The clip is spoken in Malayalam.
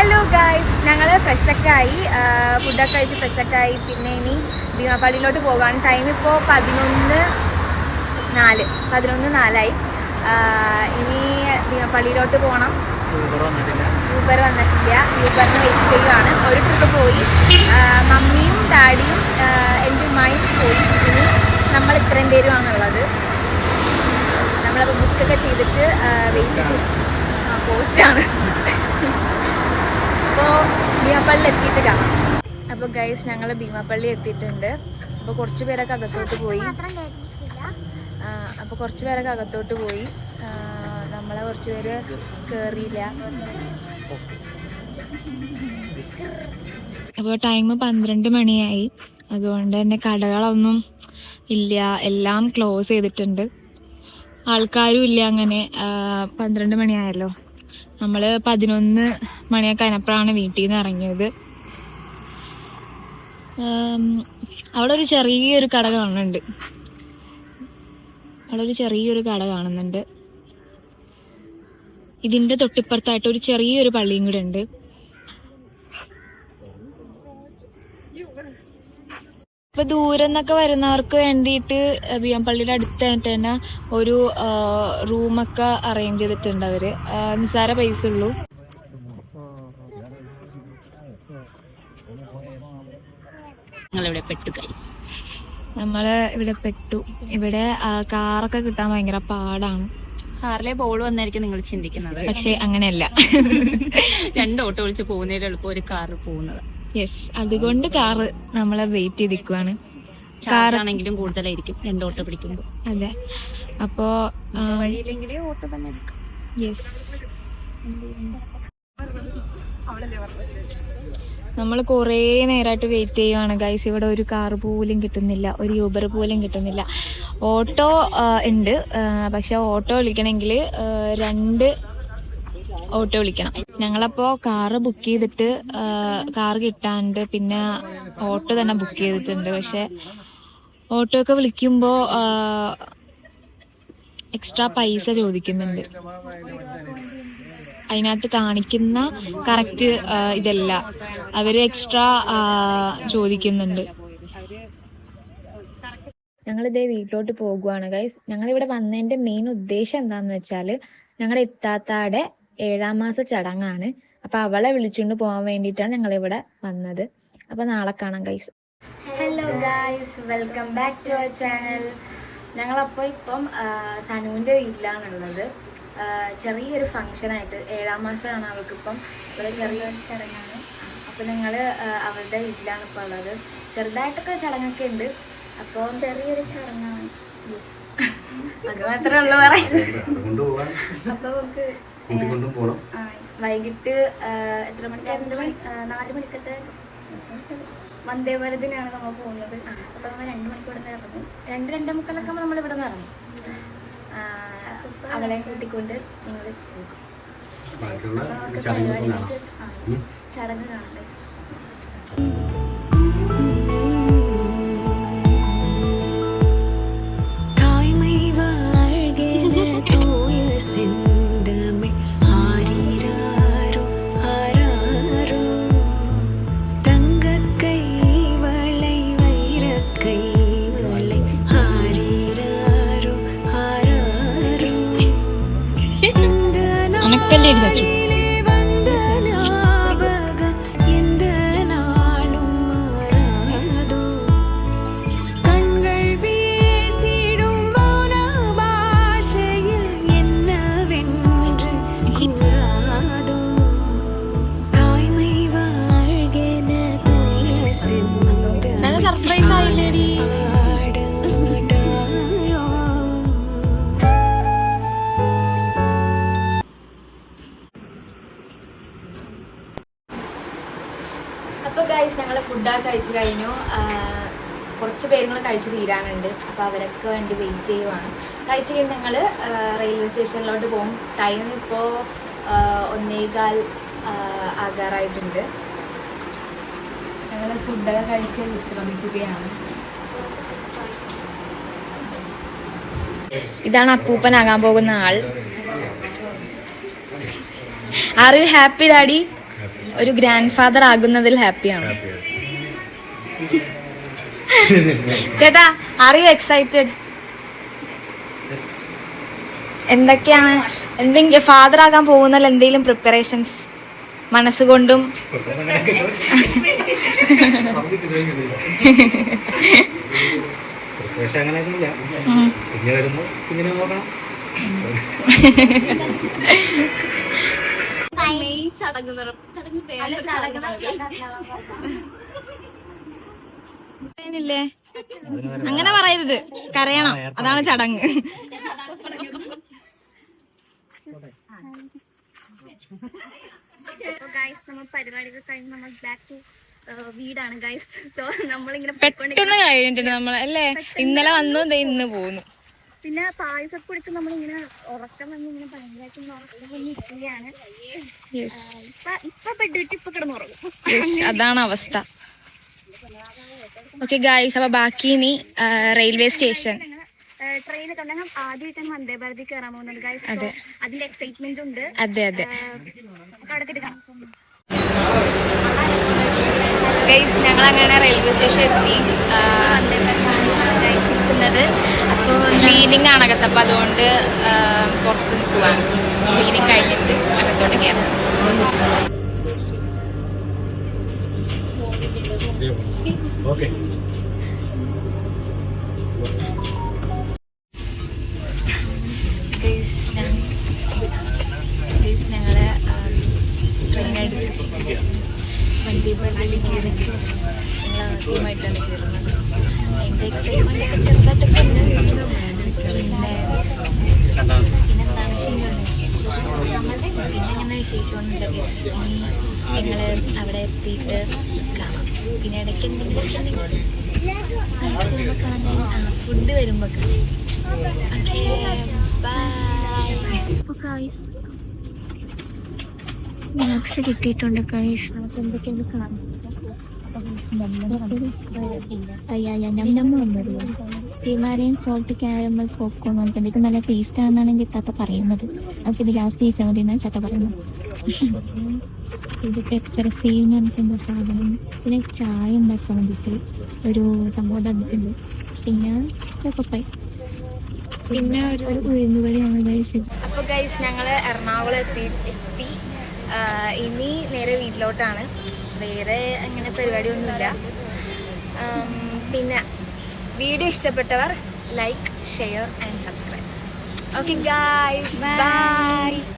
ഹലോ ഗായ്സ്, ഞങ്ങൾ ഫ്രഷൊക്കെ ആയി, ഫുഡൊക്കെ കഴിച്ച് ഫ്രഷൊക്കെ ആയി. പിന്നെ ഇനി ഭീമാപ്പള്ളിയിലോട്ട് പോകാൻ ടൈം ഇപ്പോൾ 11:04 ഇനി ഭീമാപ്പള്ളിയിലോട്ട് പോകണം. യൂബർ വന്നിട്ടില്ല, യൂബറിന് വെയിറ്റ് ചെയ്യുവാണ്. ഒരു ട്രിപ്പ് പോയി, മമ്മിയും ഡാഡിയും എൻ്റെ ഉമ്മയും പോയി. ഇനി നമ്മൾ ഇത്രയും പേരുമാണുള്ളത്. നമ്മളപ്പോൾ ബുക്കൊക്കെ ചെയ്തിട്ട് വെയിറ്റ് ചെയ്യും. പോസ്റ്റാണ്. അപ്പോൾ ഭീമാപ്പള്ളി എത്തിയിട്ട് കാണാം. അപ്പോൾ ഗൈസ്, ഞങ്ങൾ ഭീമാപ്പള്ളി എത്തിയിട്ടുണ്ട്. അപ്പോൾ കുറച്ച് പേരൊക്കെ അകത്തോട്ട് പോയി. നമ്മളെ കുറച്ച് പേര് കയറിയില്ല. അപ്പോൾ ടൈം 12 മണിയായി. അതുകൊണ്ട് തന്നെ കടകളൊന്നും ഇല്ല, എല്ലാം ക്ലോസ് ചെയ്തിട്ടുണ്ട്. ആൾക്കാരും ഇല്ല. അങ്ങനെ 12 മണിയായല്ലോ. നമ്മൾ 11 മണിയൊക്കെ അതിനപ്പുറമാണ് വീട്ടിൽ നിന്ന് ഇറങ്ങിയത്. അവിടെ ഒരു ചെറിയൊരു കട കാണുന്നുണ്ട്. ഇതിന്റെ തൊട്ടിപ്പുറത്തായിട്ട് ഒരു ചെറിയൊരു പള്ളിയും കൂടെ ഉണ്ട്. ഇപ്പൊ ദൂരം നിന്നൊക്കെ വരുന്നവർക്ക് വേണ്ടിയിട്ട് ഭീമാപ്പള്ളിയുടെ അടുത്തായിട്ട് തന്നെ ഒരു റൂമൊക്കെ അറേഞ്ച് ചെയ്തിട്ടുണ്ട് അവര്. നിസ്സാര പൈസ ഉള്ളൂ. നമ്മള് ഇവിടെ പെട്ടു. ഇവിടെ കാറൊക്കെ കിട്ടാൻ ഭയങ്കര പാടാണ്. കാറിലെ ബോൾ വന്നായിരിക്കും നിങ്ങൾ ചിന്തിക്കുന്നത്, പക്ഷെ അങ്ങനെയല്ല. 2 ഓട്ടോ വിളിച്ച് പോകുന്നതിൽ എളുപ്പം ഒരു കാറ് പോകുന്നത്. യെസ്, അതുകൊണ്ട് കാറ് നമ്മളെ വെയിറ്റ് ചെയ്തിരിക്കുവാണ്. കാറാണെങ്കിലും കൂടുതലായിരിക്കും 2 ഓട്ടോ പിടിക്കുമ്പോൾ. അതെ, അപ്പോ വഴിയില്ലെങ്കിൽ ഓട്ടോ തന്നെ എടുക്കാം. യെസ്, നമ്മൾ കുറേ നേരമായിട്ട് വെയിറ്റ് ചെയ്യുവാണ് ഗൈസ്. ഇവിടെ ഒരു കാർ പോലും കിട്ടുന്നില്ല, ഒരു യൂബർ പോലും കിട്ടുന്നില്ല. ഓട്ടോ ഉണ്ട്, പക്ഷെ ഓട്ടോ വിളിക്കണമെങ്കിൽ 2 ഓട്ടോ വിളിക്കണം. ഞങ്ങളപ്പോൾ കാറ് ബുക്ക് ചെയ്തിട്ട് കാറ് കിട്ടാണ്ട് പിന്നെ ഓട്ടോ തന്നെ ബുക്ക് ചെയ്തിട്ടുണ്ട്. പക്ഷെ ഓട്ടോ ഒക്കെ വിളിക്കുമ്പോൾ എക്സ്ട്രാ പൈസ ചോദിക്കുന്നുണ്ട്. അതിനകത്ത് കാണിക്കുന്ന കറക്റ്റ് ഇതല്ല, അവര് എക്സ്ട്രാ ചോദിക്കുന്നുണ്ട്. ഞങ്ങളിതേ വീട്ടിലോട്ട് പോകുവാണ് ഗൈസ്. ഞങ്ങളിവിടെ വന്നതിന്റെ മെയിൻ ഉദ്ദേശം എന്താണെന്ന് വെച്ചാൽ, ഞങ്ങളുടെ ഇത്താത്താടെ 7ാം മാസ ചടങ്ങാണ്. അപ്പൊ അവളെ വിളിച്ചുകൊണ്ട് പോകാൻ വേണ്ടിയിട്ടാണ് ഞങ്ങളിവിടെ വന്നത്. അപ്പൊ നാളെ കാണാം guys. Hello guys, welcome back to our channel. ഞങ്ങളപ്പോൾ ഇപ്പം സനുവിൻ്റെ വീട്ടിലാണുള്ളത്. ചെറിയൊരു ഫംഗ്ഷനായിട്ട് 7ാം മാസമാണ് അവൾക്കിപ്പം. ഇവിടെ ചെറിയൊരു ചടങ്ങാണ്. അപ്പോൾ ഞങ്ങൾ അവളുടെ വീട്ടിലാണ് ഇപ്പോൾ ഉള്ളത്. ചെറുതായിട്ടൊക്കെ ചടങ്ങൊക്കെ ഉണ്ട്. അപ്പോൾ ചെറിയൊരു ചടങ്ങാണ്, അത് മാത്രമേ ഉള്ളൂ പറയാൻ. അപ്പോൾ നമുക്ക് വൈകിട്ട് എത്ര മണിക്ക്? 4 മണിക്കത്തെ വന്ദേ ഭാരതിനാണ് നമ്മൾ പോകുന്നത്. അപ്പോൾ നമ്മൾ 2 മണിക്ക് ഇവിടെ നിന്ന് ഇറങ്ങും. 2-2:45 നമ്മളിവിടെ നിന്ന് ഇറങ്ങും. അവളെ കൂട്ടിക്കൊണ്ട് ഞങ്ങൾ പോകും. ചടങ്ങ് കാണാം. അനക്കല്ലേ ചച്ചു. സർപ്രൈസ് ആയില്ലേടി. അപ്പോൾ ഗൈസ്, ഞങ്ങൾ ഫുഡൊക്കെ കഴിച്ച് കഴിഞ്ഞു. കുറച്ച് പേരുകൾ കഴിച്ച് തീരാനുണ്ട്. അപ്പോൾ അവരൊക്കെ വേണ്ടി വെയിറ്റ് ചെയ്യുവാണ്. കഴിച്ച് കഴിഞ്ഞ് ഞങ്ങൾ റെയിൽവേ സ്റ്റേഷനിലോട്ട് പോകും. ടൈം ഇപ്പോൾ 1:15 ആകാറായിട്ടുണ്ട്. ഞങ്ങൾ ഫുഡൊക്കെ കഴിച്ച് വിശ്രമിക്കുകയാണ്. ഇതാണ് അപ്പൂപ്പനാകാൻ പോകുന്ന ആൾ. Are you happy daddy? ഒരു ഗ്രാൻഡ് ഫാദർ ആകുന്നതിൽ ഹാപ്പിയാണ്. ചേട്ടാ, ആർ യു എക്സൈറ്റഡ്? എന്തൊക്കെയാണ് എന്തെങ്കിലും ഫാദർ ആകാൻ പോകുന്നതിൽ എന്തെങ്കിലും പ്രിപ്പറേഷൻസ് മനസ്സുകൊണ്ടും? ില്ലേ അങ്ങനെ പറയരുത്, കരയണം, അതാണ് ചടങ്ങ്. നമ്മൾ പരിപാടികൾ കഴിഞ്ഞ് നമ്മൾ ബാക്ക് ടു വീടാണ് ഗൈസ്. സോ നമ്മളിങ്ങനെ പെട്ടെന്ന് കഴിഞ്ഞിട്ടുണ്ട് നമ്മൾ അല്ലേ. ഇന്നലെ വന്നു, ഇന്ന് പോകുന്നു. പിന്നെ പായസം കുടിച്ച് നമ്മളിങ്ങനെ ഉറക്കം വന്ന് ഇങ്ങനെ ഭയങ്കരമായിട്ട് ഉറക്കം വന്ന് ഇരിക്കുകയാണ്. ഇപ്പൊ ബെഡ് ഇപ്പൊ കിടന്നുറങ്ങും. അതാണ് അവസ്ഥ. ഓക്കെ ഗൈസ്, അപ്പൊ ബാക്കി ഇനി റെയിൽവേ സ്റ്റേഷൻ. ട്രെയിൻ കണ്ടെങ്കിൽ ആദ്യമായിട്ടാണ് വന്ദേ ഭാരതി കയറാൻ പോകുന്നത് ഗൈസ്. അതിന്റെ എക്സൈറ്റ്മെന്റ് ഉണ്ട്. അതെ അതെ കടത്തിട്ട് കാണാം ഗൈസ്. ഞങ്ങൾ അങ്ങനെ റെയിൽവേ സ്റ്റേഷൻ എത്തി. ഗൈസ് നിൽക്കുന്നത്. അപ്പോൾ ക്ലീനിങ് ആണ് അകത്ത്, അപ്പം അതുകൊണ്ട് പുറത്ത് നിൽക്കുവാണ്. ക്ലീനിങ് കഴിഞ്ഞിട്ട് അകത്തോട്ട് കയറാം. ഞങ്ങള് ട്രെയിൻ എടുത്ത് വന്ദേ ഭാരതിൽ കയറി. ഞങ്ങൾ ആദ്യമായിട്ടാണ് കയറുന്നത്. അതിൻ്റെ എക്സൈറ്റ്മെന്റ് ഒക്കെ ചെറുതായിട്ടൊക്കെ ഉണ്ട്. പിന്നെന്താണ് വിശേഷം? പിന്നെ അങ്ങനെ വിശേഷമൊന്നുമില്ല. ഇനി ഞങ്ങൾ അവിടെ എത്തിയിട്ട് കാണാം. പിന്നെ ഇടയ്ക്ക് എന്തെങ്കിലും സ്നാക്സ് വരുമ്പോൾ കാണാൻ, ഫുഡ് വരുമ്പോൾ കാണാം. Okay, bye. സ്നാക്സ് കിട്ടിയിട്ടുണ്ട് ഗൈസ്. നമുക്ക് എന്തൊക്കെയാണ് കാണാം. ഹിമാലയൻ സോൾട്ട് കാരമൽ പോപ്കോൺ വന്നിട്ടുണ്ട്. ഇത് നല്ല ടേസ്റ്റ് ആണെന്നാണ് എൻ്റെ താത്ത പറയുന്നത്. നമുക്കിത് ലാസ്റ്റ് കഴിച്ചാൽ മതി എന്നാണ് താത്ത പറയുന്നത്. ഇത് പെപ്പർ സീൽ എന്ന് പറഞ്ഞിട്ടുള്ള സാധനം. പിന്നെ ചായ ഉണ്ടാക്കാൻ വേണ്ടിയിട്ട് ഒരു സംഭവം തന്നിട്ടുണ്ട്. പിന്നെ ചോക്കപ്പായി, പിന്നെ ഒരു ഉഴുന്നുവടിയാണ് ഗൈസ്. അപ്പോൾ ഗൈസ്, ഞങ്ങൾ എറണാകുളം എത്തി. ഇനി നേരെ വീട്ടിലോട്ടാണ്. വേറെ അങ്ങനെ പരിപാടിയൊന്നുമില്ല. പിന്നെ വീഡിയോ ഇഷ്ടപ്പെട്ടവർ like, share and subscribe. Okay guys, by.